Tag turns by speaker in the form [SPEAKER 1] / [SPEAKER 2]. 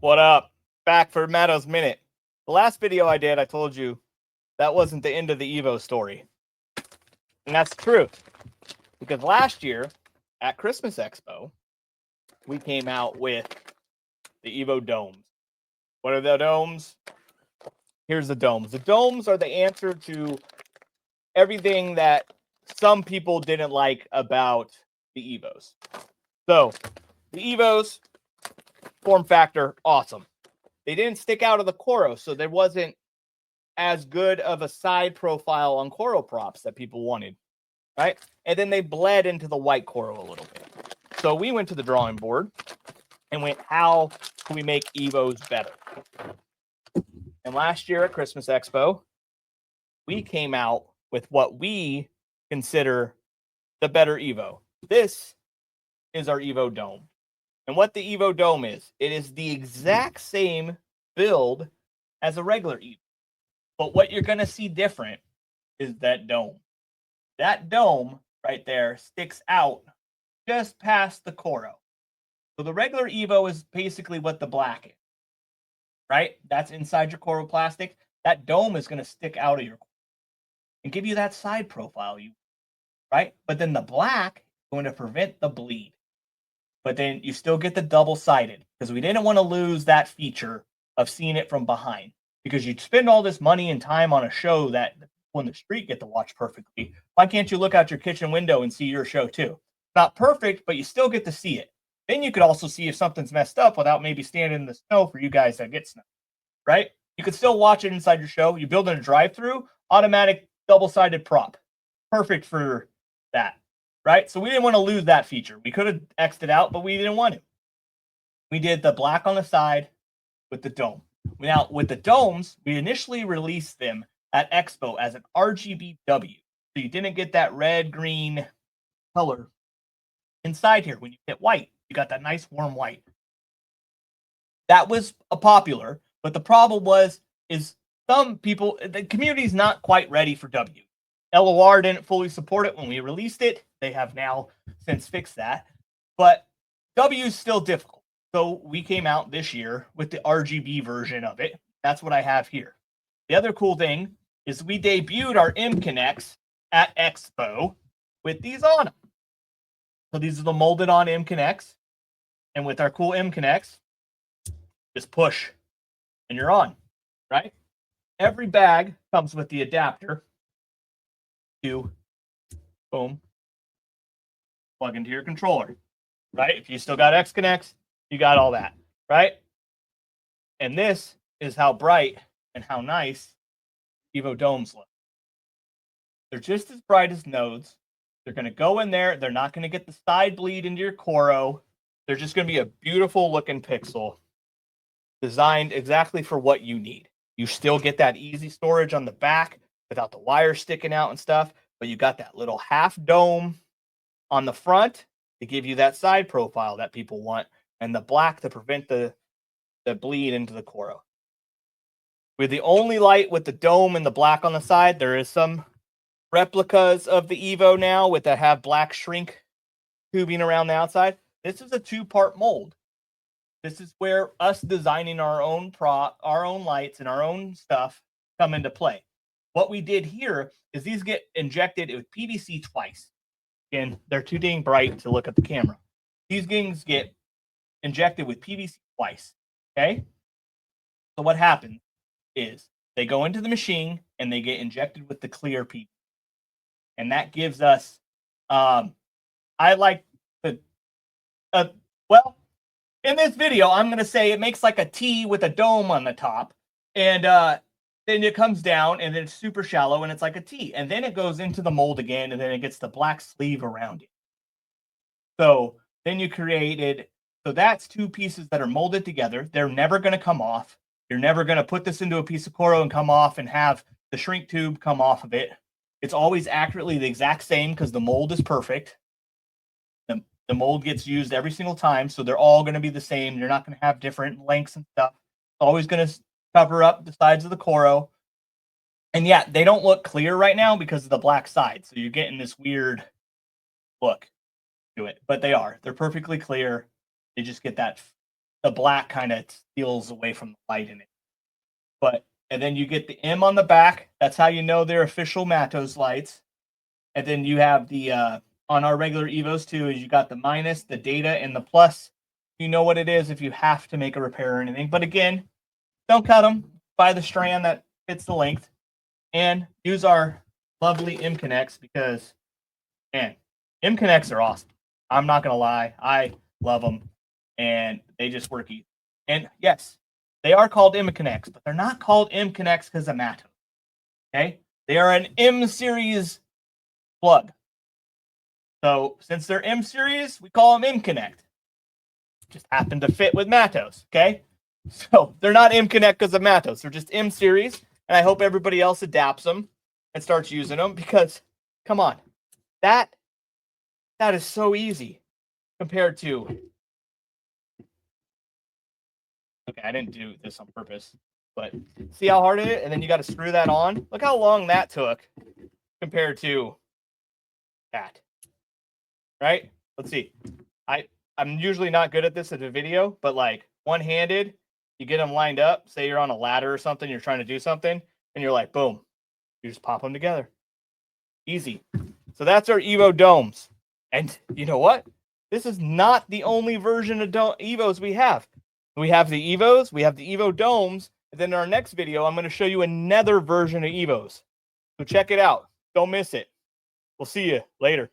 [SPEAKER 1] What up? Back for Meadows Minute. The last video I did, I told you that wasn't the end of the EVO story. And that's the truth. Because last year at Christmas Expo, we came out with the EVO domes. What are the domes? Here's the domes. The domes are the answer to everything that some people didn't like about the EVOs. So, the EVOs, form factor, awesome. They didn't stick out of the Coro, so there wasn't as good of a side profile on Coro props that people wanted, right? And then they bled into the white Coro a little bit. So we went to the drawing board and went, how can we make EVOs better? And last year at Christmas Expo, we came out with what we consider the better EVO. This is our EVO dome. And what the EVO dome is, it is the exact same build as a regular EVO. But what you're going to see different is that dome. That dome right there sticks out just past the Coro. So the regular EVO is basically what the black is, right? That's inside your Coro plastic. That dome is going to stick out of your Coro and give you that side profile, right? But then the black is going to prevent the bleed. But then you still get the double-sided because we didn't want to lose that feature of seeing it from behind, because you'd spend all this money and time on a show that the people in the street get to watch perfectly. Why can't you look out your kitchen window and see your show too? Not perfect, but you still get to see it. Then you could also see if something's messed up without maybe standing in the snow for you guys that get snow, right? You could still watch it inside your show. You build in a drive-through, automatic double-sided prop. Perfect for that, right? So we didn't want to lose that feature. We could have X'd it out, but we didn't want to. We did the black on the side with the dome. Now, with the domes, we initially released them at Expo as an RGBW. So you didn't get that red-green color inside here. When you hit white, you got that nice warm white. That was a popular, but the problem is some people, the community's not quite ready for W. LOR didn't fully support it when we released it. They have now since fixed that. But W is still difficult. So we came out this year with the RGB version of it. That's what I have here. The other cool thing is we debuted our M Connects at Expo with these on them. So these are the molded on M Connects. And with our cool M Connects, just push and you're on, right? Every bag comes with the adapter to, boom, plug into your controller, right? If you still got X Connects, you got all that, right? And this is how bright and how nice EVO domes look. They're just as bright as nodes. They're going to go in there. They're not going to get the side bleed into your Coro. They're just going to be a beautiful looking pixel designed exactly for what you need. You still get that easy storage on the back without the wire sticking out and stuff, but you got that little half dome on the front to give you that side profile that people want, and the black to prevent the bleed into the Coro. We're the only light with the dome and the black on the side. There is some replicas of the EVO now with that have black shrink tubing around the outside. This is a two-part mold. This is where us designing our own our own lights and our own stuff come into play. What we did here is these get injected with PVC twice. Again, they're too dang bright to look at the camera. These things get injected with PVC twice, okay? So what happens is they go into the machine and they get injected with the clear PVC. And that gives us, I like the, well, in this video, I'm going to say it makes like a T with a dome on the top. And then it comes down and then it's super shallow and it's like a T. And then it goes into the mold again and then it gets the black sleeve around it. So then you created, so that's two pieces that are molded together. They're never going to come off. You're never going to put this into a piece of Coro and come off and have the shrink tube come off of it. It's always accurately the exact same because the mold is perfect. The mold gets used every single time, so they're all going to be the same. You're not going to have different lengths and stuff. It's always going to cover up the sides of the Coro. And yeah, they don't look clear right now because of the black side. So you're getting this weird look to it, but they are. They're perfectly clear. They just get that, the black kind of steals away from the light in it. But, and then you get the M on the back. That's how you know they're official Matos lights. And then you have the, on our regular EVOs too, is you got the minus, the data, and the plus. You know what it is if you have to make a repair or anything. But again, don't cut them. Buy the strand that fits the length. And use our lovely M Connects because, man, M Connects are awesome. I'm not going to lie. I love them. And they just work easy. And yes, they are called M Connects, but they're not called M Connects because of Matos. Okay? They are an M series plug. So since they're M series, we call them M Connect. Just happen to fit with Matos. Okay? So they're not M Connect because of Matos. They're just M series. And I hope everybody else adapts them and starts using them because, come on, that is so easy compared to. Okay, I didn't do this on purpose, but see how hard it is? And then you got to screw that on. Look how long that took compared to that. Right? Let's see. I'm usually not good at this at a video, but like one-handed, you get them lined up. Say you're on a ladder or something, you're trying to do something, and you're like, boom, you just pop them together. Easy. So that's our EVO domes. And you know what? This is not the only version of EVOs we have. We have the EVOs, we have the EVO domes, and then in our next video, I'm going to show you another version of EVOs. So check it out. Don't miss it. We'll see you later.